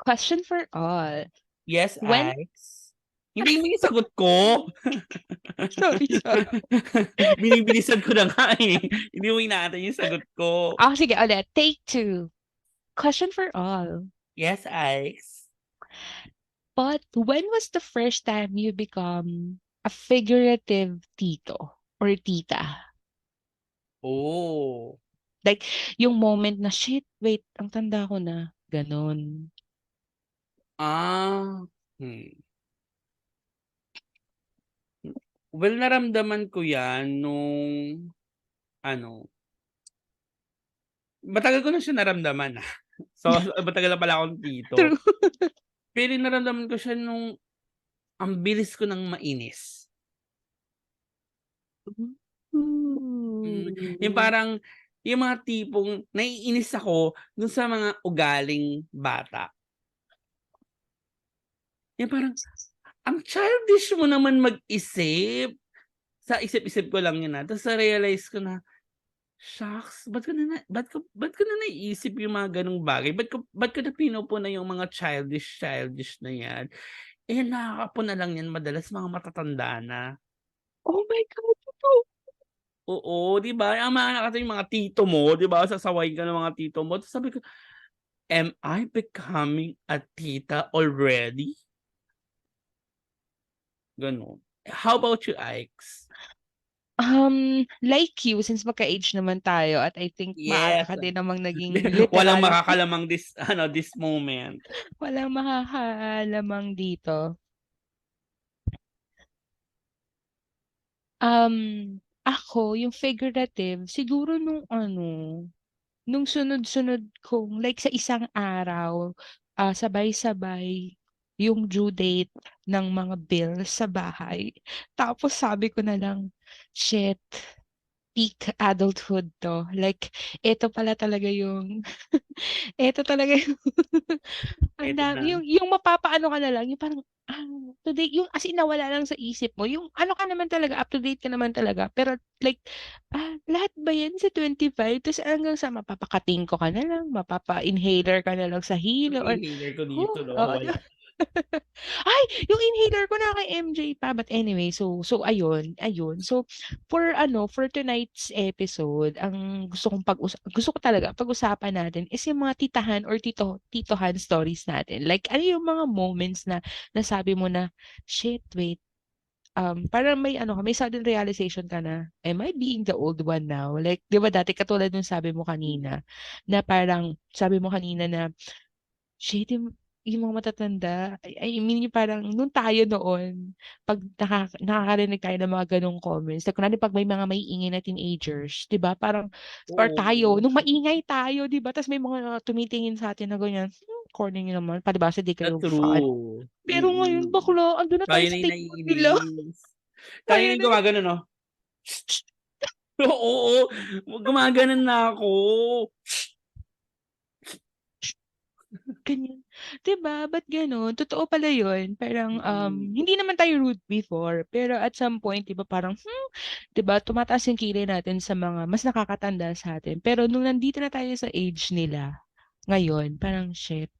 Question for all. Yes, When Ice. Hindi mo yung sagot ko. sorry, sorry. Binibilisan ko na nga eh. Hindi mo inaantay yung sagot ko. Sige ulit. Take 2. Question for all. Yes, Ice. But when was the first time you become a figurative tito or tita? Oh. Like, yung moment na, shit, wait, ang tanda ko na. Ganon. Ah. Well, naramdaman ko yan nung ano, matagal ko na siya naramdaman, ah. So, matagal na pala akong tito. True. Pero naramdaman ko siya nung ang bilis ko ng mainis. Yung Ooh. parang yung mga tipong naiinis ako dun sa mga ugaling bata. Yung parang, ang childish mo naman mag-isip. Sa isip-isip ko lang yun, tapos na-realize ko na, shocks, ba't ko na naiisip yung mga gano'ng bagay? Ba't ko na pinupuna yung mga childish na yan? Eh, nakakapuna lang yan madalas mga matatanda na. Oh my God, totoo. Oo, 'di ba? Ang mga kasi yung mga tito mo, 'di ba? Sasaway ka ng mga tito mo. Tapos sabi ko, am I becoming a tita already? Gano'n. How about you, Ikes? Like you, since magka-age naman tayo at I think maaga Yes. ka din namang naging Walang literal makakalamang this moment. walang makakalamang dito. Ako yung figurative siguro nung sunod-sunod kong like sa isang araw, sabay-sabay yung due date ng mga bills sa bahay. Tapos sabi ko na lang, "Shit, peak adulthood 'to." Like, eto pala talaga yung eto talaga yung ang Eto na. dami yung mapapaano ka na lang, yung parang, to date yung as in nawala lang sa isip mo, yung ano ka naman talaga, up to date ka naman talaga, pero like, lahat ba yan sa 25 ta's hanggang sa mapapakatingko ka na lang, mapapa-inhaler ka na lang sa Yung hilo or inhaler ko dito huh, 'no, oo, wala. ay, yung inhaler ko na kay MJ pa. But anyway, so ayun. So for tonight's episode, ang gusto ko talaga pag-usapan natin is yung mga titahan or titohan stories natin. Like ano yung mga moments na nasabi mo na, "Shit, wait, parang may sudden realization ka na, am I being the old one now?" Like, 'di ba dati katulad nung sabi mo kanina, na parang sabi mo kanina na shit, yung mga matatanda, I mean yung parang nung tayo noon, 'pag nakakarinig tayo ng mga gano'ng comments, like kunwari 'pag may mga maiingay na teenagers, 'di ba, parang or tayo, Oo, nung maingay tayo, 'di ba, ta's may mga tumitingin sa'tin na ganyan, corny niyo naman, palibhasa 'di kayo fun. true. Pero ngayon bakla andun na tayo Tayo na sa yung table nila, naiinis. Tayo tayo na yung na gumagano 'no? Oo, gumaganon na ako. ganyan. 'Di ba, ba't gano'n? Totoo pala yun. Parang, Mm. hindi naman tayo rude before, pero at some point 'di ba parang, 'di ba tumataas yung kilay natin sa mga mas nakakatanda sa'tin. Pero nung nandito na tayo sa age nila, ngayon parang, shit,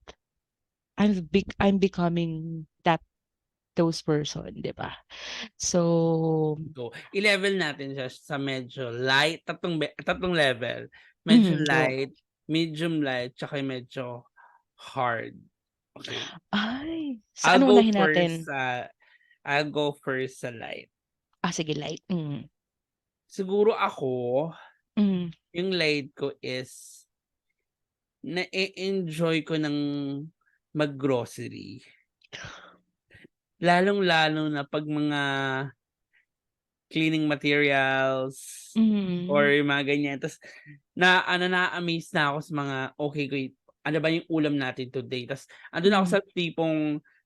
I'm becoming those person, 'di ba? So Go. I-level natin siya sa medyo light, tatlong level. Medyo go. light, medium light, tsaka yung medyo hard. Okay. Ay, sa I'll anong go unahin first natin? sa I'll go first sa light. Sige light. Siguro ako, Hmm. yung light ko is na-e-enjoy ko ng mag-grocery. Lalong-lalo na 'pag mga cleaning materials or Mhm. yung mga ganyan. Tas na-a-amaze na ako sa mga, "Okey wait, ano ba yung ulam natin today?" Tas andun ako Mhm. sa tipong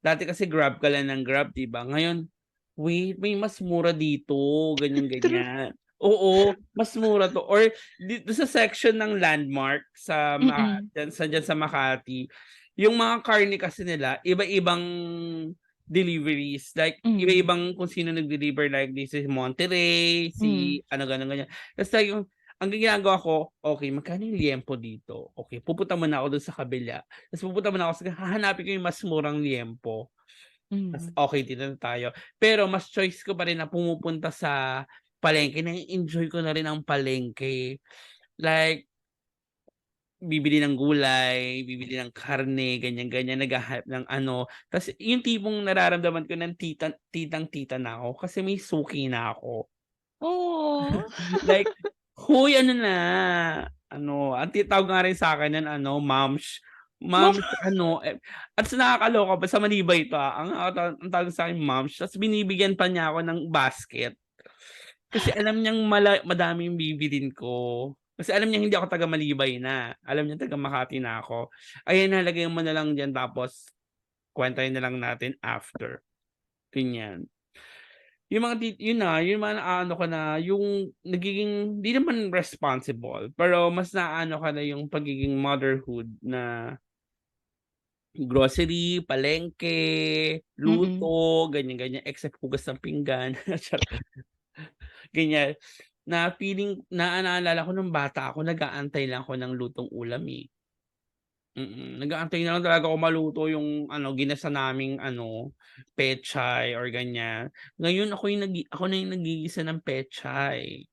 dati kasi grab ka lang ng grab, 'di ba? Ngayon, "Wait, may mas mura dito," True. ganyan-ganyan. Oo, mas mura 'to or dun sa section ng Landmark sa Mm. diyan sa Makati, yung mga karne kasi nila iba-ibang deliveries, like Hmm. iba-ibang kung sino nag-deliver, like this is Monterey, Hmm. si ano, gano'n, ganyan. Tas sabi ko, ang ginagawa ko, okey magkano yung liempo dito? Okey pupunta muna ako dun sa kabila, ta's pupunta muna ako hahanapin ko yung mas murang liempo, ta's Mm. okey dito na tayo. Pero mas choice ko pa rin na pumupunta sa palengke, na-e-enjoy ko na rin ang palengke. Like bibili ng gulay, bibili ng karne, ganyan-ganyan, naghahanap ng ano, ta's yung tipong nararamdaman ko ng titang-tita na ako kasi may suki na ako. Oh. Like, "Hoy ano na," ano, ang tinatawag nga rin sa'kin nun ano, "Momsh." Mom. Momsh ano, at sa nakakaloka pa sa Manibay 'to, ang tawag sa'kin Momsh ta's binibigyan pa niya ako ng basket. Kasi alam niyang madami yung bibilhin ko. Kasi alam niyang hindi ako taga Malibay na, alam niya taga Makati na ako. "Ayan na, lagay mo na lang diyan tapos kwentahin na lang natin after." Ganyan. Yung mga yun na, yung mga naaano ko na yung nagiging di naman responsible, pero mas naaano ka na yung pagiging motherhood na grocery, palengke, Mm. luto, ganyan-ganyan, except hugas ng pinggan, charot, ganyan. Na feeling naalala ko nung bata ako nag-aantay lang ako ng lutong ulam, eh. Nag-aantay na lang talaga ako maluto yung ano, ginisa naming ano, pechay or ganyan. Ngayon ako na yung naggigisa ng pechay,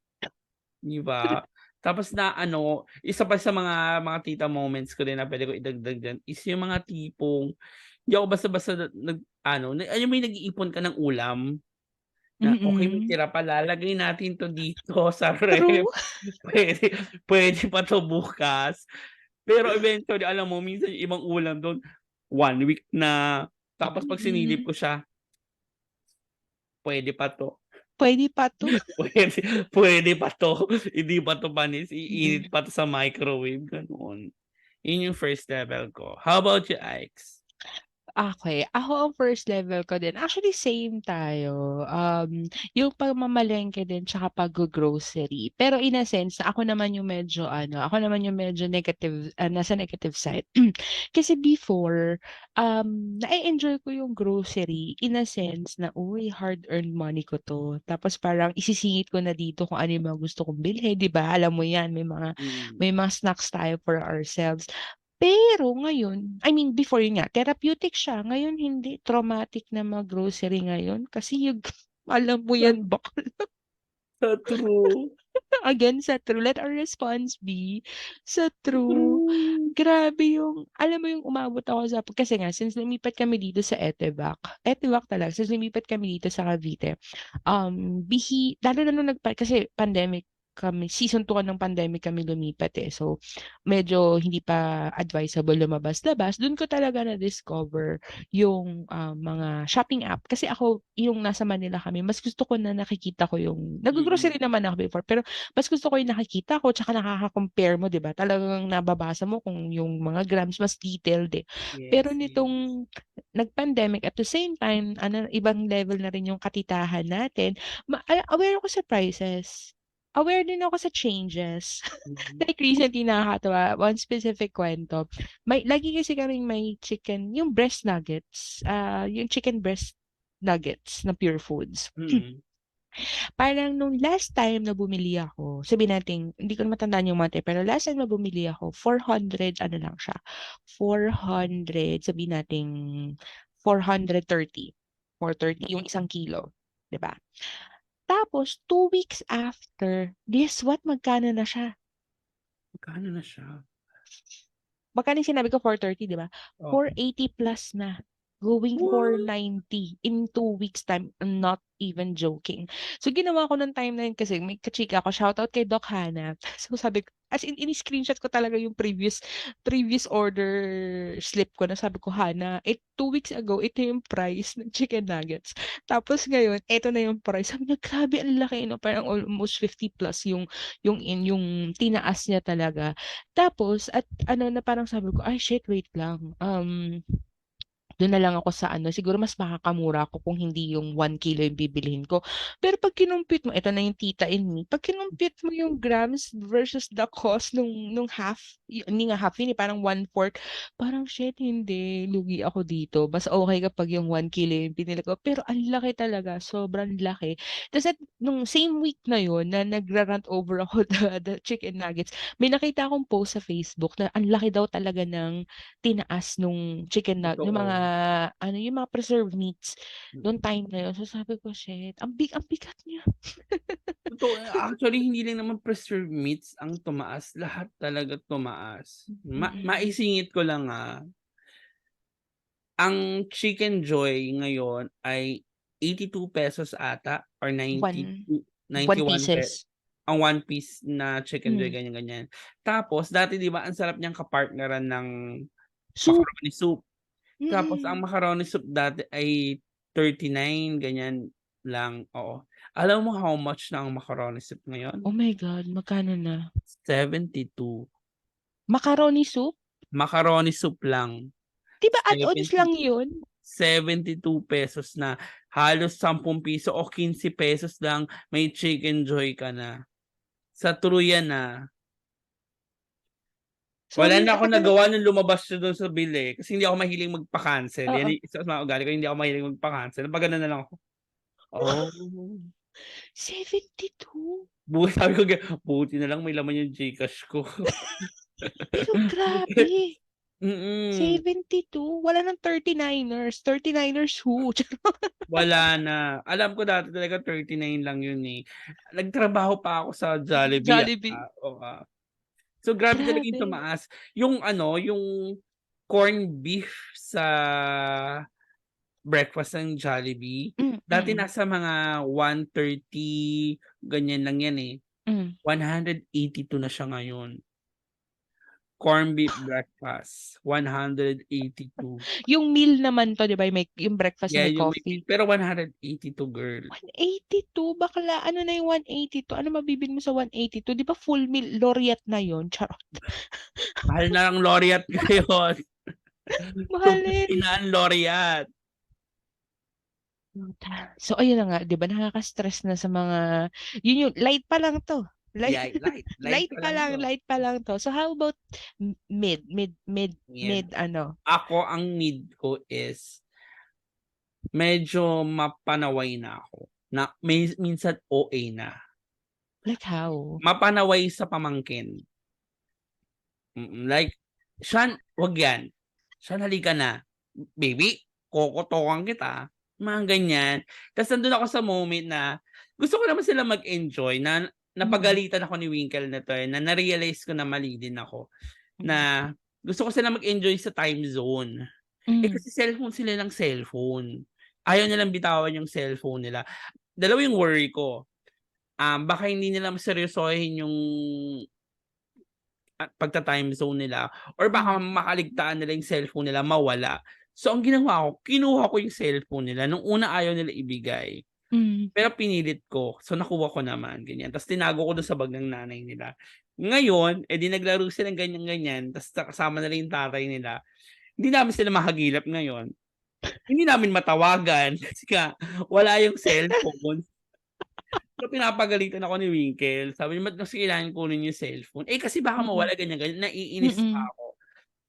'di ba? Tapos na ano, isa pa sa mga tita moments ko din na puwede ko idagdag diyan is yung mga tipong hindi ako basta-basta ano, alam mo yung nag-iipon ka ng ulam na, "Okey may Mm. tira pa, lalagay natin 'to dito sa ref, True. puwede puwede pa 'to bukas." Pero eventually alam mo minsan yung ibang ulam dun 1 week na, tapos 'pag sinilip Mm. ko siya, puwede pa 'to, Puwede pa 'to. puwede puwede pa 'to, hindi pa 'to panis, Mm. iinit pa 'to sa microwave, gano'n. Yun yung first level ko. How about you, Ikes? Okey, ako ang first level ko din, actually same tayo, yung pagmamalengke din tsaka paggo-grocery. Pero in a sense na ako naman yung medyo ano, ako naman yung medyo negative, nasa negative side. Kasi before, na-e-enjoy ko yung grocery in a sense na, "Uy, hard-earned money ko 'to." Tapos parang isisingit ko na dito kung ano yung mga gusto kong bilhin, 'di ba? Alam mo 'yan, Mm, may mga snacks tayo for ourselves. Pero ngayon, I mean before yun nga therapeutic siya, ngayon hindi, traumatic na mag-grocery ngayon kasi yung alam mo sa yan bakla true, again sa true, let our response be sa true. true. Grabe yung alam mo yung umabot ako sa kasi nga since lumipat kami dito sa Etevac talaga, since lumipat kami dito sa Cavite, lalo na nung kasi pandemic kami, season 2 ng pandemic kami lumipat, eh. So, medyo hindi pa advisable lumabas-labas. Dun ko talaga na-discover yung, mga shopping app. Kasi ako yung nasa Manila kami, mas gusto ko na nakikita ko yung Mm, naggo-grocery naman ako before, pero mas gusto ko yung nakikita ko tsaka nakaka-compare mo, 'di ba? Talagang nababasa mo kung yung mga grams mas detailed, eh. Pero yes, yes. nitong nag-pandemic at the same time ano, ibang level na rin yung katitahan natin, aware ako sa prices, aware din ako sa changes. Mhm, Like recently nakakatuwa, one specific kuwento, lagi kasi kaming may chicken yung breast nuggets, yung chicken breast nuggets na Pure Foods. mm. Parang nung last time na bumili ako, sabihin nating hindi ko na matandaan yung month, pero last time na bumili ako 400 ano lang siya, 400 sabihin nating 430, 430 yung isang kilo, 'di ba? Tapos 2 weeks after, guess what magkano na siya? Magkano na siya? Magkano yung sinabi ko 430 'di ba? Oh, 480 plus na, going what? 490 in 2 weeks time, I'm not even joking. So ginawa ko nung time na yun kasi may kachika ako, shoutout kay Doc Hannah. So sabi ko as in ini-screenshot ko talaga yung previous order slip ko na sabi ko, "Hannah, 2 weeks ago ito yung price ng chicken nuggets. Tapos ngayon eto na yung price." Sabi niya, "Grabe ang laki 'no." Parang almost 50 plus yung tinaas niya talaga. Tapos at ano na parang sabi ko, "Ay shit, wait lang, Do'n na lang ako sa ano, siguro mas makakamura ako kung hindi yung 1 kilo yung bibilhin ko. Pero 'pag kinompyut mo, eto na yung tita in me, 'pag kinompyut mo yung grams versus the cost nung half, hindi nga half yun, parang 1/4, parang shit hindi, lugi ako dito. Mas okey kapag yung 1 kilo yung binili ko, pero ang laki talaga, sobrang laki. Tas at nung same week na yun na nagra-rant over ako the chicken nuggets, may nakita akong post sa Facebook na ang laki daw talaga ng tinaas nung yung mga Totoo. ano, yung mga preserved meats nung time na yun. So sabi ko, "Shit, ang bigat niya." Totoo, actually hindi lang naman preserved meats ang tumaas, lahat talaga tumaas. Mm. Maisingit ko lang, ang Chicken Joy ngayon ay ₱82 ata or One 1 91 pieces. ang one piece na Chicken Joy, Hmm. ganyan, ganyan. Tapos dati 'di ba ang sarap niyang kapartneran ng Soup. macaroni soup. Tapos ang Mm. macaroni soup dati ay 39 ganyan lang, oo. Alam mo how much na ang macaroni soup ngayon? Oh my God, magkano na? 72. Macaroni soup? Macaroni soup lang, 'Di ba add-ons 70 lang yun? ₱72 na, halos ₱10 o ₱15 lang may Chicken Joy ka na. Sa tuluyan na. Wala Sorry, na akong akala nagawa nung lumabas siya dun sa bill, kasi hindi ako mahilig magpa-cancel, yan oo. yung isa sa mga ugali ko, hindi ako mahilig magpa-cancel, napagano na lang ako, oh. 72? Sabi ko buti na lang may laman yung GCash ko. Pero grabe, Mm. 72 wala ng 39ers, 39ers who? Wala na. Alam ko dati talaga 39 lang yun, Nagtrabaho pa ako sa Jollibee, Jollibee, oo, So, grabe talaga yung grabe. tumaas. Yung ano, yung corned beef sa breakfast ng Jollibee, dati Mm. nasa mga 130 ganyan lang yan, Hmm. 182 na siya ngayon. Corned beef breakfast, 182. Yung meal naman 'to 'di ba, may yung breakfast na Yeah, may yung may coffee. pero 182 girl. 182 bakla, ano na yung 182, ano mabibili mo sa 182, 'di ba full meal laureate na yun, charot. Mahal na ang Laureate ngayon, Mahalin. 250 na ang Laureate. So ayun na nga 'di ba, nakaka-stress na sa mga yun yung light pa lang 'to, light Yeah, light pa lang 'to. light pa lang 'to. So how about Yan. mid ano, Ako ang need ko is medyo mapanaway na ako, na minsan OA na. like how? Mapanaway sa pamangkin, like, "Sian, 'wag 'yan. Sian, halika na. Baby, kokotokan kita." Mga ganyan. Ta's nandun ako sa moment na gusto ko naman sila mag-enjoy, na Mm. napagalitan ako ni Winkle nito, na na-realize ko na mali din ako, Hmm. na gusto ko sila mag-enjoy sa time zone. Hmm. Kasi cellphone sila ng cellphone. Ayaw nilang bitawan yung cellphone nila. Dalawa yung worry ko, baka hindi nila seryosohin yung, pagta-time zone nila or baka Hmm. makaligtaan nila yung cellphone nila mawala. So ang ginawa ko, kinuha ko yung cellphone nila, nung una ayaw nila ibigay, Hmm. pero pinilit ko. So nakuha ko naman, ganyan. Ta's tinago ko dun sa bag ng nanay nila. Ngayon, di naglaro sila ng ganyan-ganyan ta's kasama nila yung tatay nila. Hindi namin sila mahagilap ngayon. Hindi namin matawagan kasi nga wala yung cellphone. So, pinapagalitan ako ni Winkle, sabi niya, "Ba't kasi kailangan kunin yung cellphone?" Kasi baka Mm. mawala ganyan, ganyan, naiinis pa Mm. ako.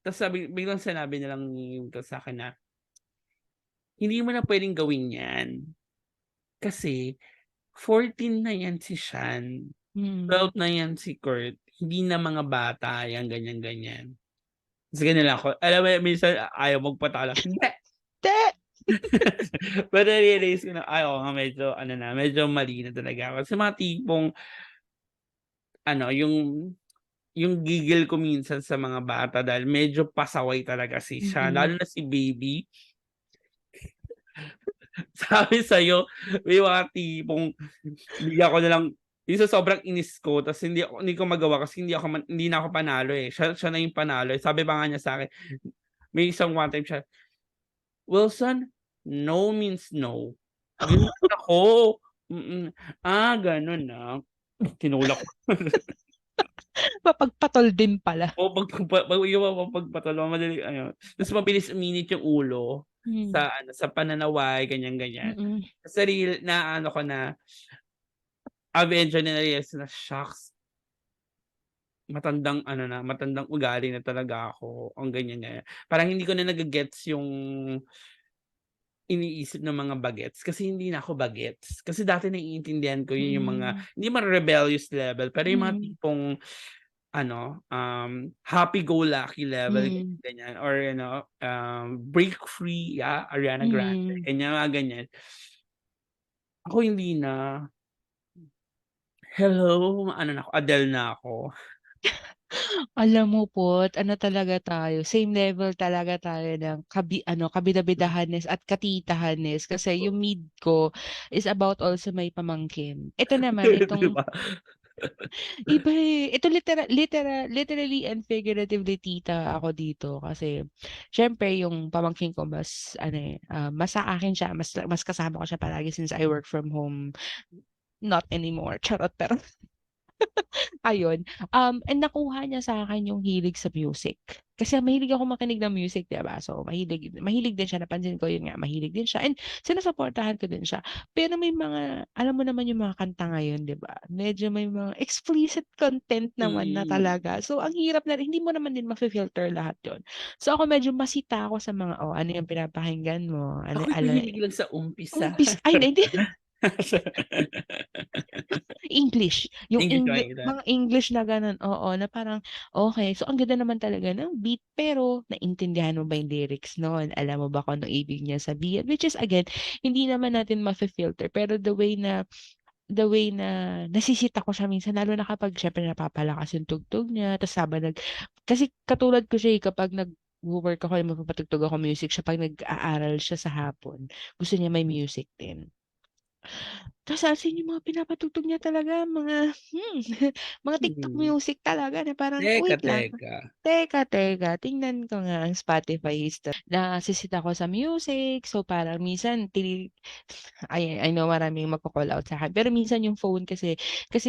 Tapos biglang sinabi na lang ni Winkle sa'kin na, "Hindi mo na puwedeng gawin 'yan, kasi 14 na 'yan si Sian, Hmm. 12 na 'yan si Kurt, hindi na mga bata 'yan." Ganyan, ganyan. Ta's ganyan lang ako, alam mo minsan ayaw magpatalo, "Hindi." Te Pero na-realize ko na, ay oo nga medyo ano na, medyo mali na talaga ako. Sa mga tipong ano, yung gigil ko minsan sa mga bata dahil medyo pasaway talaga siya, mm. lalo na si baby. Sabi sa'yo, may mga tipong bigyan ko na lang yung sa sobrang inis ko ta's hindi ko magawa kasi hindi na ako panalo, siya na yung panalo, sabi pa nga niya sa'kin, may isang one time siya, "Wilson, no means no." Gano'n ako, gano'n, tinulak ko. Mapagpatol din pala. Oo, yung mapagpatalo, madaling ano, ta's mabilis uminit yung ulo. Hmm, sa ano, sa pananaway ganyan. mm. Sa real naano ko na eventually na-realize na, shocks, matandang ano na, matandang ugali na talaga ako, ang ganyan. Parang hindi ko na nage-gets yung iniisip ng mga bagets kasi hindi na ako bagets. Kasi dati naiintindihan ko yun yung mga Mm, hindi man rebellious level, pero yung mga mm, tipong ano, happy-go-lucky level mm, ganyan or break free, Ariana Grande, mm. mga ganyan. Ako hindi na. Hello, ano na ako, Adele na ako. Alam mo po ano talaga tayo, same level talaga tayo ng kabida-bidahanes at katitahanes kasi yung mid ko is about also may pamangkin. Ito naman, 'Di itong ba? iba, eh, ito literally and figuratively tita ako dito kasi siyempre yung pamangkin ko mas ano, eh, mas sa akin siya, mas kasama ko siya palagi since I work from home. Not anymore, charot, pero ayun, and nakuha niya sa'kin yung hilig sa music. Kasi mahilig ako makinig ng music, 'di ba? So, mahilig mahilig din siya, napansin ko, yun nga, mahilig din siya and sinusuportahan ko din siya. Pero may mga alam mo naman yung mga kanta ngayon, 'di ba? Medyo may mga explicit content naman na Mm. talaga. So, ang hirap na rin, hindi mo naman din mafi-filter lahat yun. So, ako medyo masita ako sa mga, "Oh, ano yung pinapakinggan mo? Ano Ako'y ala mahilig lang sa umpisa. umpis" ay hindi. English, yung English ba kita? mga English na gano'n, oo, na parang okey. So, ang ganda naman talaga ng beat, pero naintindihan mo ba yung lyrics nun? Alam mo ba kung anong ibig niyang sabihin? Which is again, hindi naman natin mafi-filter, pero the way na nasisita ko siya minsan lalo na kapag siyempre napapalakas yung tugtog niya ta's habang kasi katulad ko siya, eh, kapag nagwo-work ako, magpapatugtog ako music siya 'pag nag-aaral siya sa hapon, gusto niya may music din. Tas as in yung mga pinapatugtog niya talaga mga TikTok Mm. music talaga na parang, Teka, "Wait lang, teka. teka tingnan ko nga ang Spotify history." Nasisit ako sa music, so parang minsan I know maraming magko-call out sa'kin, pero minsan yung phone kasi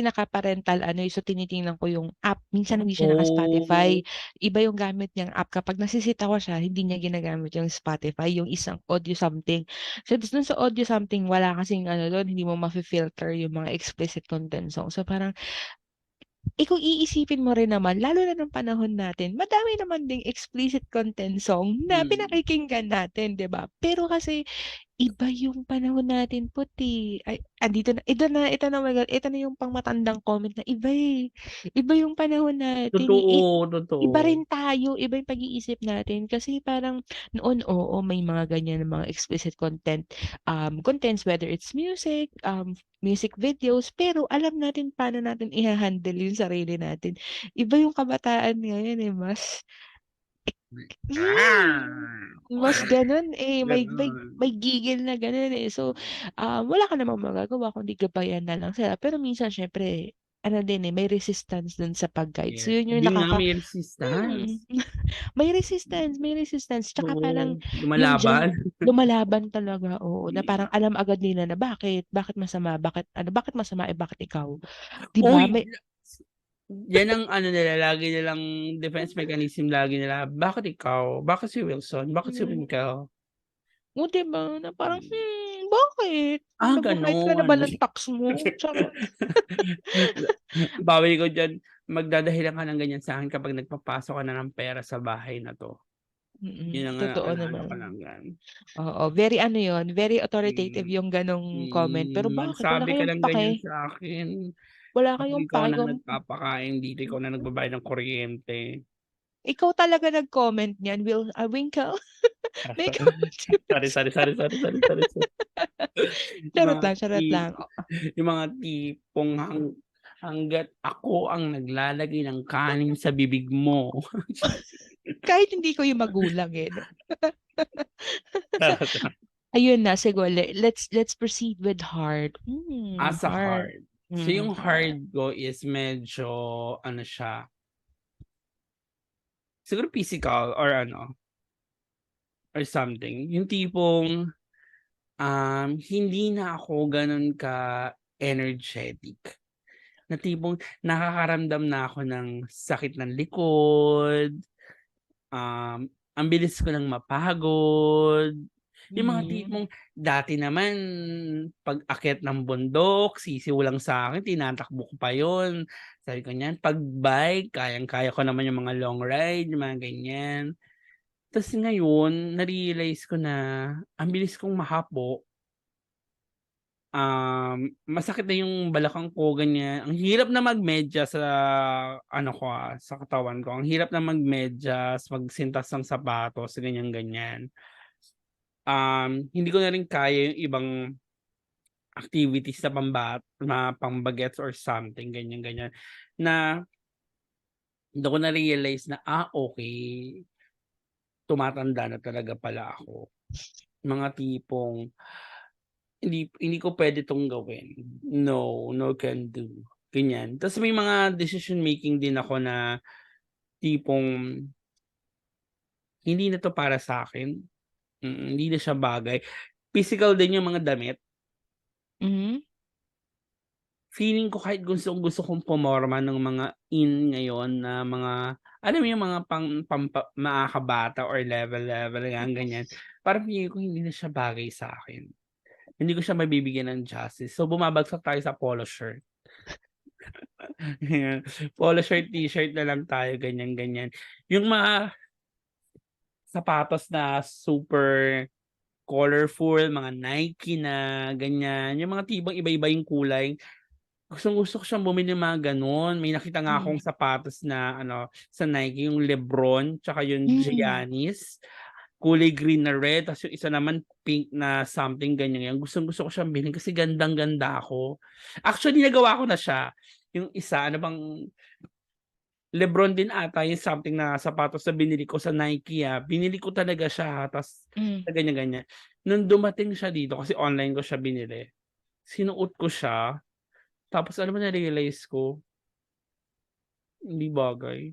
naka-parental ano, eh, so tinitingnan ko yung app, minsan hindi siya naka-Spotify, Oh, iba yung gamit niyang app. Kapag nasisita ko siya, hindi niya ginagamit yung Spotify, yung isang audio something. So, dun sa audio something wala kasing ano dun, hindi mo mafi-filter yung mga explicit content song. So, parang kung iisipin mo rin naman lalo na nung panahon natin, madami naman ding explicit content song na mm. pinakikinggan natin, 'di ba? Pero kasi iba yung panahon natin puti. Ay, andito na ito na yung pang-matandang comment na iba, eh. Iba yung panahon natin, eh. Totoo, Iba totoo. rin tayo, iba yung pag-iisip natin kasi parang noon, oo, may mga ganyan na mga explicit contents whether it's music, music videos, pero alam natin paano natin iha-handle yung sarili natin. Iba yung kabataan ngayon, eh, mas gano'n, eh, Gano'n. may gigil na gano'n, eh. So, wala ka namang magagawa kundi gabayan na lang sila. Pero minsan siyempre ano din, eh, may resistance dun sa pag-guide. So, Yes, yun yung yun nga may resistance. may resistance tsaka parang Oo, yung lumalaban. lumalaban talaga, oo, na parang alam agad nila na bakit masama, bakit masama, eh, bakit ikaw, 'di ba? Uy, yan ang ano nila, lagi nilang defense mechanism lagi nila, "Bakit ikaw? Bakit si Wilson? Bakit si Hmm. Winkle?" Oh, 'di ba na parang, bakit? Nagbabayad ka na Gano'n. ba ng tax mo? Charot. Pawi ko diyan, magdadahilan ka ng ganyan sa'kin kapag nagpapasok ka na ng pera sa bahay na 'to. Yun ang Totoo ano ko naman. lang yan. Oo, very ano yun, very authoritative Mm, yung ganong comment. Pero bakit wala magsabi ka kayong lang ganyan pake, sa'kin. wala Ako kayong ikaw pake na kung nagpapakain dito, ikaw na nagbabayad ng kuryente. ikaw talaga nag-comment niyan, Winkle, may comment ka Sorry, sa sorry, sorry, sorry, sorry, sorry, sorry. Yung mga charot lang. yung mga tipong hangga't ako ang naglalagay ng kanin sa bibig mo. Kahit hindi ko yung magulang, eh, 'no. Charot. Ayun na siguro let's proceed with heart. Sa Heart. hard. So yung Heart. hard ko is medyo ano siya, siguro physical or ano, or something. Yung tipong, hindi na ako gano'n ka-energetic. Na tipong nakakaramdam na ako ng sakit ng likod, ang bilis ko ng mapagod, Yung mga Mhm. tipong dati naman pag-akyat ng bundok, sisiw lang sa'kin tinatakbo ko pa yun. Sabi ko niyan, 'pag bike kayang-kaya ko naman yung mga long ride, yung mga ganyan. Tas ngayon na-realize ko na ang bilis kong mahapo, masakit na yung balakang ko ganyan. Ang hirap na magmedyas sa ano ko, sa katawan ko. Ang hirap na magmedyas, magsintas ng sapatos, ganyan-ganyan. Hindi ko na rin kaya yung ibang activities na pang-bagets or something ganyan-ganyan, na dun ko na-realize na, okey, tumatanda na talaga pala ako. Mga tipong hindi hindi ko puwede 'tong gawin. No, no can do, ganyan. Tas may mga decision making din ako na tipong hindi na 'to para sa'kin, hindi na siya bagay. Physical din yung mga damit. Mhm. Feeling ko kahit gustong-gusto kong pumorma ng mga in ngayon na mga alam mo yung mga makakabata or level yang ganyan, parang feeling ko hindi na siya bagay sa'kin. Hindi ko siya mabibigyan ng justice. So, bumabagsak tayo sa polo shirt. Ayan, polo shirt, t-shirt na lang tayo ganyan-ganyan. Yung mga sapatos na super colorful, mga Nike na ganyan, yung mga tipong iba-iba yung kulay. Gustong-gusto ko siyang bumili ng mga gano'n. May nakita nga akong Hmm. sapatos na ano, sa Nike, yung Lebron tsaka yung Hmm. Giannis, kulay green na red, ta's yung isa naman pink na something ganyan. Gustong-gusto ko siyang bilhin kasi gandang-ganda ako. Actually, nagawa ko na siya. Yung isa, ano bang Lebron din ata yung something na sapatos na binili ko sa Nike, binili ko talaga siya ta's Hmm. sa ganyan-ganyan. Nung dumating siya dito kasi online ko siya binili, sinuot ko siya, tapos alam mo na-realize ko, hindi bagay.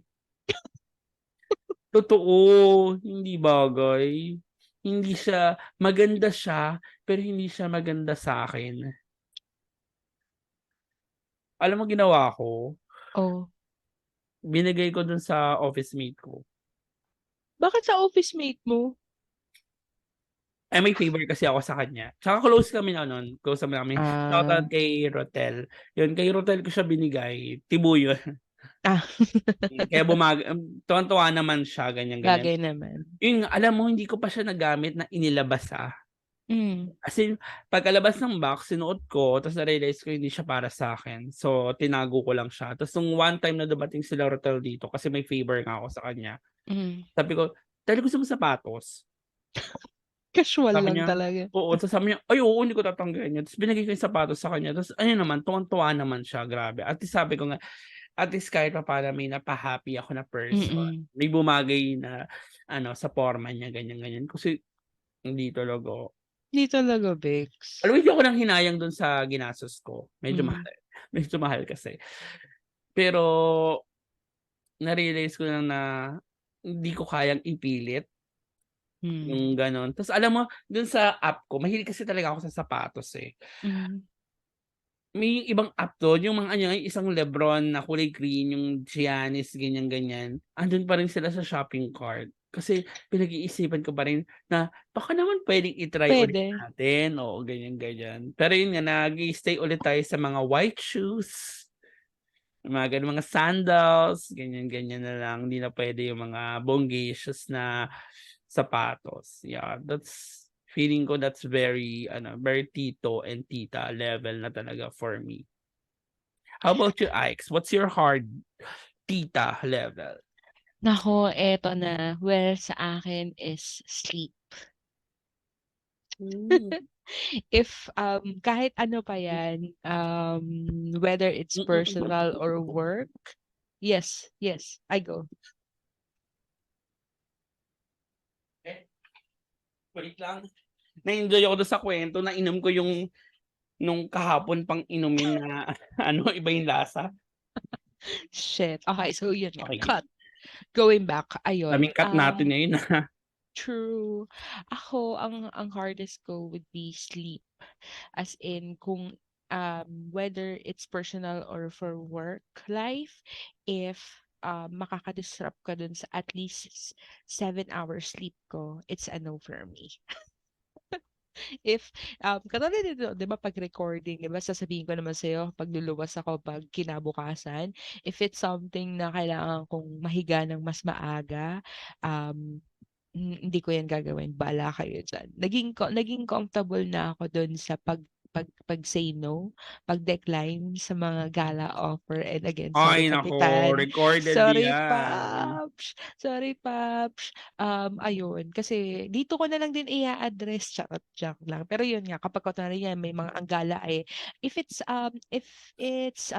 Totoo, hindi bagay. Hindi siya maganda siya, pero hindi siya maganda sa'kin. Alam mo ginawa ko, Oh, binigay ko dun sa office mate ko. bakit sa office mate mo? May favor kasi ako sa kanya. Tsaka close kami na nun, close naman kami. Ah. Shoutout kay Rotel. Yun, kay Rotel ko siya binigay, tibo yun. Ah. Kaya tuwang-tuwa naman siya, ganyan-ganyan. Bagay naman. Yun nga, alam mo hindi ko pa siya nagamit na inilabas, Hmm. As in, pagkalabas ng box sinuot ko ta's na-realize ko hindi siya para sa'kin. So, tinago ko lang siya. Ta's nung one time na dumating sila Rotel dito kasi may favor nga ako sa kanya, Hmm. sabi ko, "Dad gusto mo sapatos?" Casual Sabi lang niya, talaga. oo, ta's sabi niya, "Ay oo, hindi ko tatanggihan yan." Ta's binigay ko yung sapatos sa kanya ta's ayun naman, tuwang-tuwa naman siya, grabe. At least sabi ko nga, at least kahit papaano may napa-happy ako na person. Mm. May bumagay na ano, sa porma niya, ganyan-ganyan. Kasi hindi talaga. Hindi talaga, Bex. Alam mo, hindi ako nanghinayang dun sa ginastos ko, medyo Hmm. mahal. Medyo mahal kasi. Pero na-realize ko lang na hindi ko kayang ipilit Hmm. yung gano'n. Ta's alam mo dun sa app ko, mahilig kasi talaga ako sa sapatos, Hmm. May ibang app dun, yung mga ano, yung isang Lebron na kulay green, yung Giannis, ganyan-ganyan, andun pa rin sila sa shopping cart. Kasi pinag-iisipan ko pa rin na baka naman puwedeng i-try ulit Puwede. natin, oo, ganyan-ganyan. Pero yun nga, nag-i-stay ulit tayo sa mga white shoes, yung mga gano'ng mga sandals, ganyan-ganyan na lang. Hindi na puwede yung mga bonggacious na sapatos. Yeah, feeling ko that's very ano, very tito and tita level na talaga for me. How about you, Ike's? What's your hard tita level? Naku, eto na. Well, sa akin is sleep. Hmm, If, kahit ano pa mm, 'yan, whether it's mm. personal or work, yes, yes, I go. Eh, wait lang. Na-enjoy ako dun sa kuwento, nainom ko yung nung kahapon pang inumin na ano, iba yung lasa. Shit, okay, so yun nga, Okey, cut. game. Going back, ayun, Daming cut natin ngayon, true. Ako ang hardest ko would be sleep. As in kung, whether it's personal or for work life, if, makaka-disrupt ka dun sa at least 7 hours sleep ko, it's a no for me. If, katulad nito 'di ba 'pag recording 'di ba sasabihin ko naman sa'yo 'pag luluwas ako 'pag kinabukasan, if it's something na kailangan kong mahiga ng mas maaga, um, hindi ko 'yan gagawin, bahala kayo diyan. Naging comfortable na ako dun sa pag-say no, pag-decline sa mga gala offer and again, sorry Ay naku, kapitan, recorded sorry yan. Paps. Ayun kasi dito ko na lang din i-a-address, charot, joke lang. Pero yun nga kapag kunwari yan may mga ang gala ay if it's,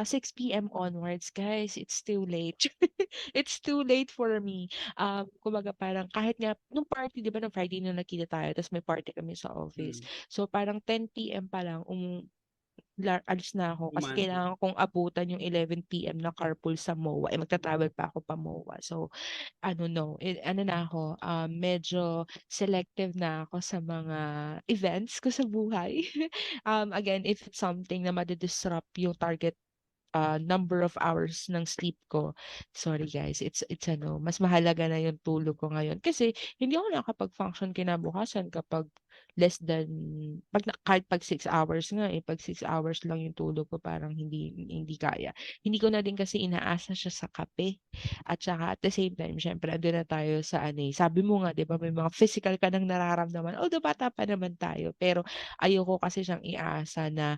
6 PM onwards guys, it's too late. It's too late for me. Kumbaga parang kahit nga nung party 'di ba nung Friday na nagkita tayo ta's may party kami sa office. Hmm, So parang 10 PM pa lang alis na ako kasi umalis na. kailangan kong abutan yung 11 PM na carpool sa MOA, eh, magta-travel pa ako pa MOA. So ano 'no, ano na ako, medyo selective na ako sa mga events ko sa buhay. Again, if it's something na madi-disrupt yung target number of hours ng sleep ko. Sorry guys, it's ano, mas mahalaga na yung tulog ko ngayon kasi hindi ako nakakapag-function kinabukasan kapag less than kahit pag 6 hours nga eh, pag 6 hours lang yung tulog ko parang hindi hindi kaya. Hindi ko na din kasi inaasa siya sa kape at saka at the same time siyempre andun na tayo sa ano eh, sabi mo nga 'di ba may mga physical ka ng nararamdaman, although bata pa naman tayo pero ayoko kasi siyang iasa na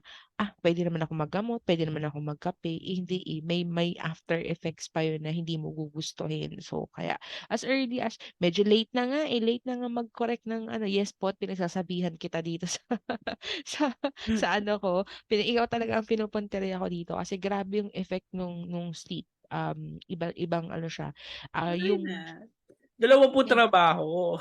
puwede naman akong maggamot, puwede naman akong magkape, eh, hindi, eh, may after effects pa yun na hindi mo gugustuhin. So, kaya as early as medyo late na nga, eh, late na nga mag-correct ng ano, yes po at pinagsasabihan kita dito sa sa sa ano ko, ikaw talaga ang pinupuntirya ko dito kasi grabe yung effect nung sleep. Ibang ano siya, Okey na. yung Dalawa po trabaho.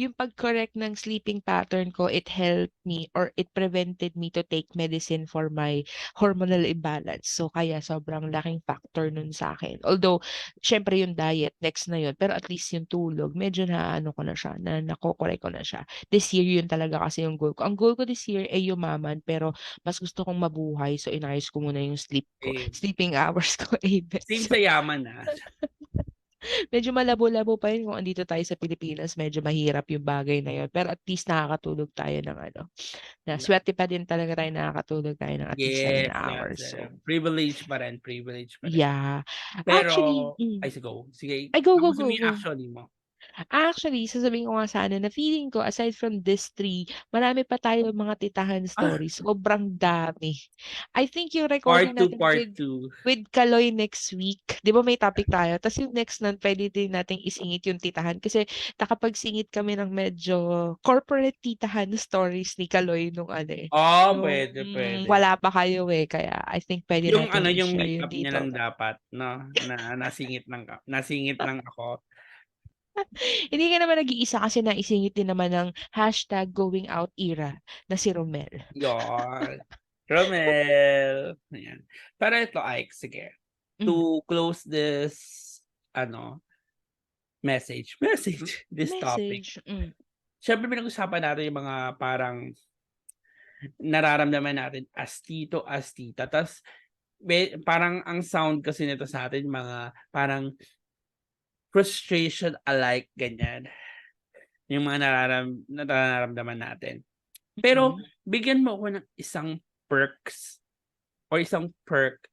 yung pag-correct ng sleeping pattern ko, it helped me or it prevented me to take medicine for my hormonal imbalance. So, kaya sobrang laking factor nun sa akin. Although, syempre yung diet, next na yun. Pero at least yung tulog, medyo na ano ko na siya, na nako-correct ko na siya. This year, yun talaga kasi yung goal ko. Ang goal ko this year ay yumaman, pero mas gusto kong mabuhay. So, inayos ko muna yung sleep ko. Same. Sleeping hours ko, Aben. Same So, sa yaman, medyo malabo-labo pa yun kung andito tayo sa Pilipinas, medyo mahirap yung bagay na yun. Pero at least nakakatulog tayo ng ano, na swerte pa din talaga tayo nakakatulog tayo ng at least 7 Yes, yes, hours. So, privilege pa rin, privilege pa rin. yeah. Pero Actually ay sige, ay, go, go, tapusin mo go, yung go. actually mo. Actually, sasabihin ko nga sana na feeling ko aside from these 3, marami pa tayong mga titahan Ah, stories, sobrang dami. I think yung recording part 2, natin part with 2. Kaloy next week, 'di ba may topic tayo? Tas yung next nun puwede din nating isingit yung titahan kasi nakapagsingit kami ng medyo corporate titahan stories ni Kaloy nung ano, eh, nung Puwede, puwede. wala pa kayo, eh, kaya I think puwede Yung nating ano, yung i-share yun makeup niya dito. lang dapat 'no, na nasingit lang ako. Hindi ka naman nag-iisa kasi naisingit din naman ng #GoingOutEra na si Romel. Yun, Romel, ayan. Pero ito Ike, sige, Hmm, to close this ano, this topic. message, Siyempre pinag-usapan natin yung mga parang nararamdaman natin as tito, as tita, ta's parang ang sound kasi nito sa'tin mga parang frustration alike, ganyan, yung mga nararamdaman natin. Pero mm. bigyan mo ako ng isang perks or isang perk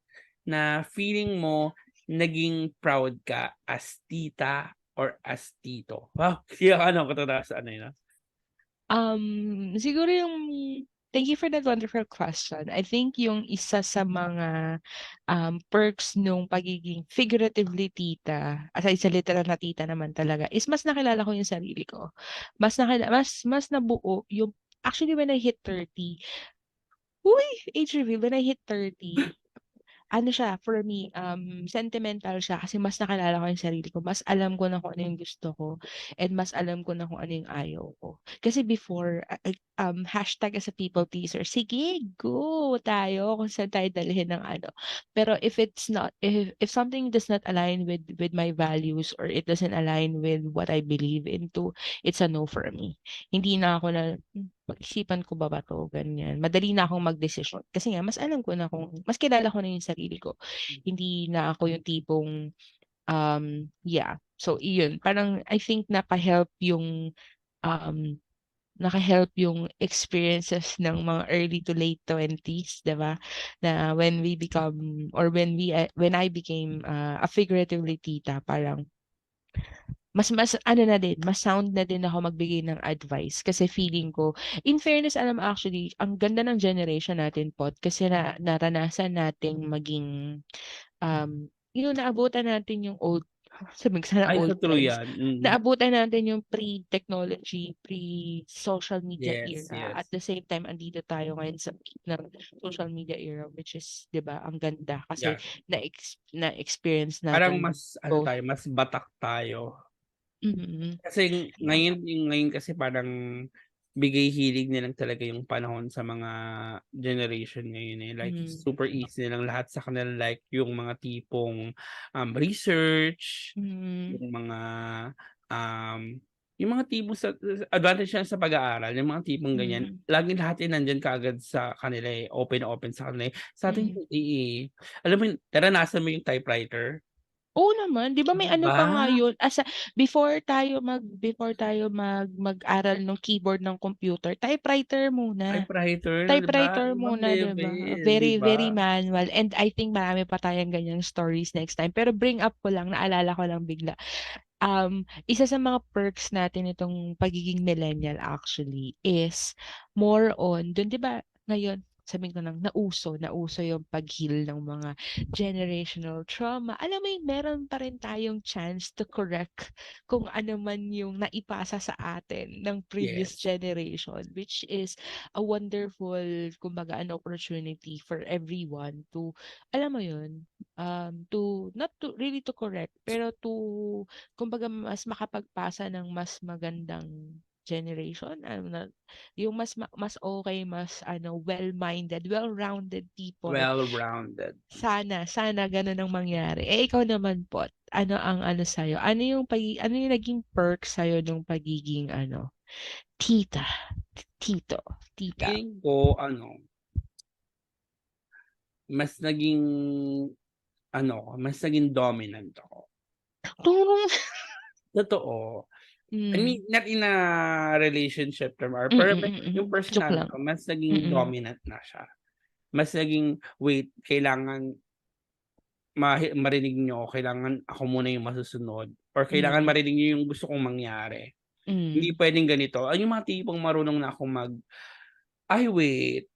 na feeling mo naging proud ka as tita or as tito. Wow, yung ano ko 'to sa ano yun, Siguro yung thank you for that wonderful question. I think yung isa sa mga, perks nung pagiging figuratively tita, aside sa literal na tita naman talaga, is mas nakilala ko yung sarili ko. Mas nabuo yung actually when I hit 30, uy, age reveal, when I hit 30 ano siya for me, sentimental siya kasi mas nakilala ko yung sarili ko, mas alam ko na kung ano yung gusto ko and mas alam ko na kung ano yung ayaw ko. Kasi before, hashtag as a people pleaser, sige go tayo kung saan tayo dalhin ng ano. Pero if something does not align with my values or it doesn't align with what I believe into, it's a no for me. Hindi na ako na pag-isipan ko ba 'to, ganyan. Madali na akong magdesisyon kasi nga mas alam ko na kung mas kilala ko na yung sarili ko. Hindi na ako yung tipong, yeah. So iyon, parang I think napa-help yung, um naka-help yung experiences ng mga early to late 20s, 'di ba? Na when we become or when I became, a figuratively tita, parang mas ano na din, mas sound na din ako magbigay ng advice kasi feeling ko in fairness, alam mo actually ang ganda ng generation natin pod kasi naranasan nating maging, naabutan natin yung old sabihin ko sana Ay, old sa true times. yan, Naabutan natin yung pre-technology, pre-social media Yes, era. At yes. the same time, andito tayo ngayon sa peak ng social media era, which is, 'di ba, ang ganda kasi Yeah. na-experience Parang natin mas ano both. tayo, mas batak tayo. Mm. Kasi Yeah. ngayon kasi parang bigay hilig na lang talaga yung panahon sa mga generation ngayon, eh, like Hmm. super easy na lang lahat sa kanila, like yung mga tipong, research, Mm. yung mga, um, yung mga tipong sa advantage yan sa pag-aaral, yung mga tipong ganyan, Mm. laging lahat yan nandiyan kaagad sa kanila, eh, open na open sa kanila, eh. Sa'tin Hmm. hindi, eh. Alam mo yun, naranasan mo yung typewriter? Oo naman, 'di ba may 'Di ano ba? pa nga yun, before tayo mag-aral nung keyboard ng computer, typewriter muna. Typewriter, 'di ba? Typewriter Ibang muna, 'di ba? level, 'di Very, very ba? manual and I think marami pa tayong ganyang stories next time. Pero bring up ko lang, naalala ko lang bigla. Isa sa mga perks natin itong pagiging millennial actually is more on dun, 'di ba ngayon sabihin ko ng nauso yung pag-heal ng mga generational trauma. Alam mo yun, meron pa rin tayong chance to correct kung ano man yung naipasa sa atin ng previous Yes. generation, which is a wonderful, kumbaga, an opportunity for everyone to, alam mo yun, to not to really to correct, pero to, kumbaga, mas makapagpasa ng mas magandang generation, ano na, yung mas okay, mas ano, well-minded, well-rounded people. Well-rounded. Sana gano'n ang mangyari. Eh, ikaw naman po, ano ang ano sa'yo? Ano yung naging perk sa'yo nung pagiging ano, tita, tito, tita? Feeling ko ano, mas naging mas naging dominant ako. Turong Totoo. I hmm. mean, not in a relationship term or Mm, pero yung mm. Joke personality lang. ko mas naging Mm, dominant na siya. Mas naging, "Wait, kailangan marinig niyo, kailangan ako muna yung masusunod or kailangan hmm, marinig niyo yung gusto kong mangyari. Hindi hmm, puwedeng ganito." Yung mga tipong marunong na akong "Ay wait,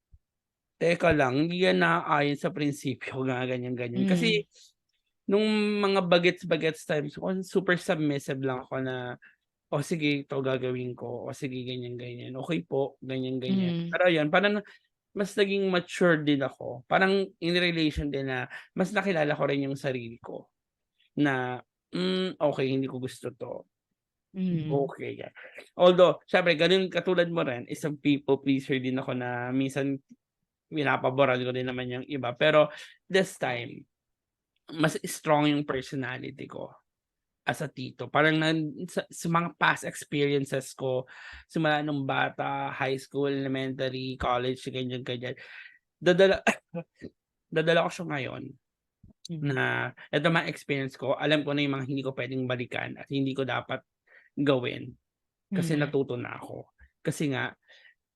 teka lang, hindi yan naaayon sa prinsipyo." Mga ganyan-ganyan. hmm, Kasi nung mga bagets-bagets times ko, super submissive lang ako na, "O sige, ito gagawin ko. O sige, ganyan-ganyan. Okey po." Ganyan-ganyan. hmm, Pero ayun, parang mas naging mature din ako. Parang in relation din na mas nakilala ko rin yung sarili ko na, okey, hindi ko gusto 'to. hmm, Okey, yan. Although siyempre gano'n katulad mo rin, isang people pleaser din ako na minsan pinapaboran ko din naman yung iba. Pero this time, mas strong yung personality ko as a tito. Parang sa mga past experiences ko, simula nung bata, high school, elementary, college, ganyan-ganyan, dadala dadala ko siya ngayon hmm, na eto mga experience ko, alam ko na yung mga hindi ko puwedeng balikan at hindi ko dapat gawin kasi hmm. natuto na ako. Kasi nga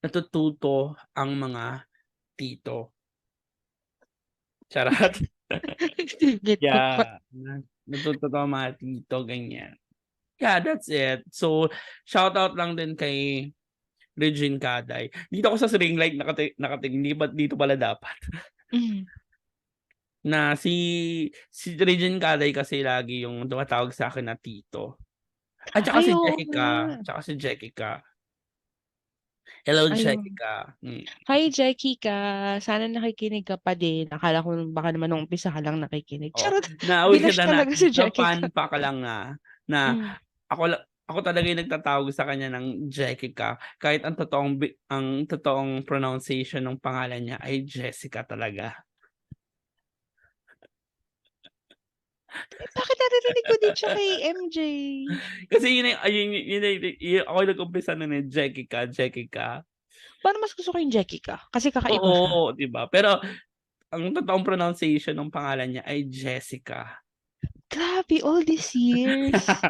natututo ang mga tito. Charot. Sige po. Yeah, natututo ang mga tito, ganyan. Yeah, that's it. So, shoutout lang din kay Regine Caday. Dito ako sa ring light nakatingin, hindi ba dito pala dapat. Hmm. Na si Regine Caday kasi lagi yung tumatawag sa'kin na tito. At saka Ay, si oo nga. Jessica, Hello, Ayun. Jessica. Hi, Jekika. Sana nakikinig ka pa din. Akala ko baka naman nung umpisa ka lang nakikinig. Oh, Charot! na-uwi Binash kita talaga si na-fun Jekika. fact lang, na Hmm. ako talaga yung nagtatawag sa kanya ng Jessica kahit ang totoong pronunciation ng pangalan niya ay Jessica talaga. Eh, bakit naririnig ko din siya kay MJ? Kasi yun ako yung nag-umpisa nun, eh, Jessica. Parang mas gusto ko yung Jekika kasi kakaiba siya. Oo, 'di ba? Pero ang totoong pronunciation ng pangalan niya ay Jessica. Grabe, all these years.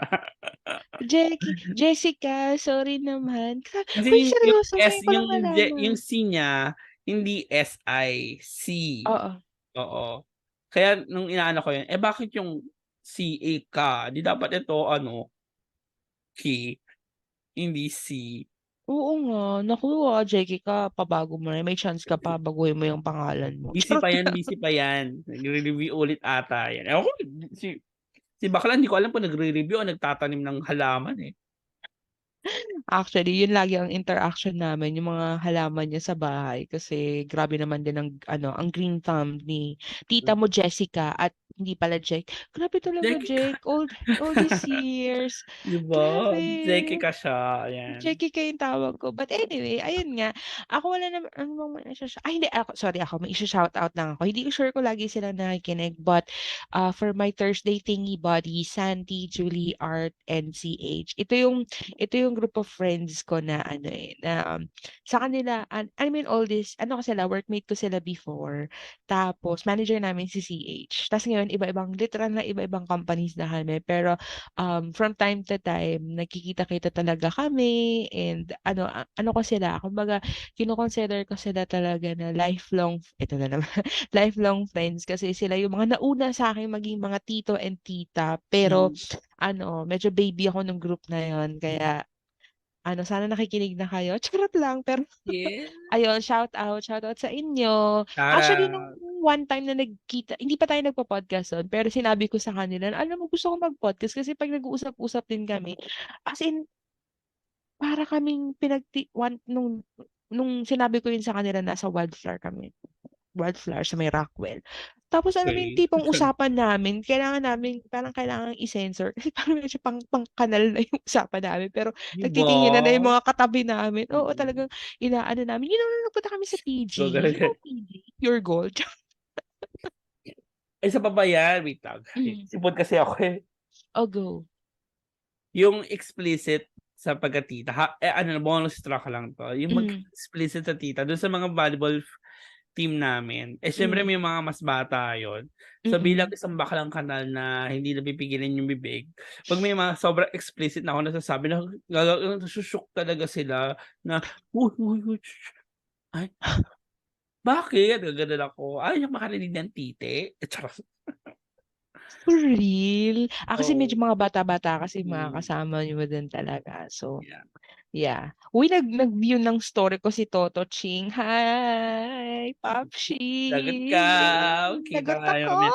Jessica, sorry naman. Uy, Kasi yung seryoso S ngayon ko lang yung nalaman. C niya hindi SI, C. Oo. Oo. Kaya nung inaano ko yun, bakit yung CA ka? 'Di dapat ito ano, K, hindi C. Oo nga. Naku, Jessica, pabago mo na. May chance ka pa, baguhin mo yung pangalan mo. Charot lang. Busy pa yan. Nagre-review ulit ata yan. Ewan ko si si bakla hindi ko alam kung nagre-review o nagtatanim ng halaman, eh. Actually, yun lagi ang interaction namin, yung mga halaman niya sa bahay. Kasi grabe naman din ang, ano, ang green thumb ni tita mo Jessica at hindi pala Jake. Grabe talaga, Jeki ka. Jake. All these years. 'Di ba? Jeki Grabe. ka siya, ayan. Jackie yung tawag ko. But anyway, ayun nga. Ako wala naman, ano bang may hindi, ako, sorry ako, may isa-shoutout lang ako. Hindi ko sure kung lagi silang nakikinig, but for my Thursday thingy buddy, Sandy, Julie, Art, and CH. Ito yung group of friends ko na ano na sa kanila, I mean all this, ano ko sila, workmate ko sila before. Tapos, manager namin si CH. Tapos ngayon, literal na iba-ibang companies na kami. Pero from time to time nagkikita-kita talaga kami and ano ko sila, kumbaga kino-consider ko sila talaga na lifelong ito na naman, lifelong friends kasi sila yung mga nauna sa'kin maging mga tito and tita. Pero Hmm. medyo baby ako nung group na yun kaya sana nakikinig na kayo, charot lang. Pero Yeah. ayun, shoutout sa inyo. Actually, nung Shout-out. one time na nagkita hindi pa tayo nagpo-podcast nun, pero sinabi ko sa kanila na, "Alam mo gusto ko mag-podcast," kasi 'pag nag-uusap-usap din kami, as in para kaming nung sinabi ko yun sa kanila nasa Wildflower sa may Rockwell. Tapos alam mo yung Okey. tipong usapan namin parang kailangang i-censor kasi parang medyo pang-kanal na yung usapan namin pero 'Di ba? nagtitinginan na yung mga katabi namin. Oo, Mm. talagang inaano namin. Yun nung nagpunta kami sa PG. You know PG? Pure Gold? Isa pa ba yan? Wait lang. Hmm, Sipon kasi ako, eh. oh, go. Yung explicit sa pagka-tita ano bonus track lang 'to, yung Hmm, mag-explicit sa tita dun sa mga volleyball team namin, siyempre hmm, may mga mas bata yun. So bilang mm. isang baklang kanal na hindi napipigilan yung bibig, 'pag may mga sobrang explicit na ako nasasabi nasu-shook talaga sila na, "Uy, uy, uy, shh, ay bakit?" Gaganon ako, "Ayaw niyong makarinig ng titi?" Charot. For real? Kasi medyo Oo, mga bata-bata kasi mga mm, kasama niyo din talaga. So, yeah. yeah. Uy, nag-view ng story ko si Toto Ching. Hi, Lagot ka, Popshi. kita Lagot nga ako. namin.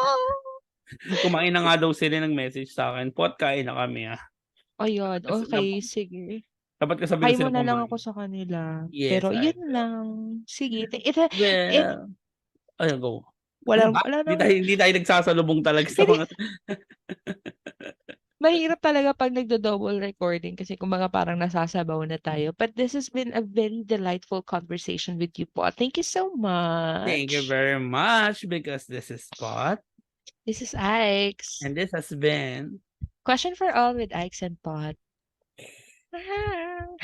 Kumain na nga daw sila nag-message sa'kin, "Pot kain na kami, Ayun, Kasi okey, sige. dapat katabi Hi na sila muna lang ako kumain. sa kanila. Yes, Pero I yun will. lang. Sige, Well, ayun go. Ano walang ba? wala Hindi ng tayo hindi tayo nagsasalubong talaga sa hindi mga mahirap talaga 'pag nagdo-double recording kasi kumbaga parang nasasabaw na tayo. But this has been a very delightful conversation with you po. Thank you so Thank you much. very much because this is Pot, This is Ike's. and this has been Question for all with Ike's and Pot.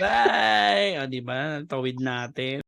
bye! Oh, 'di ba natawid natin.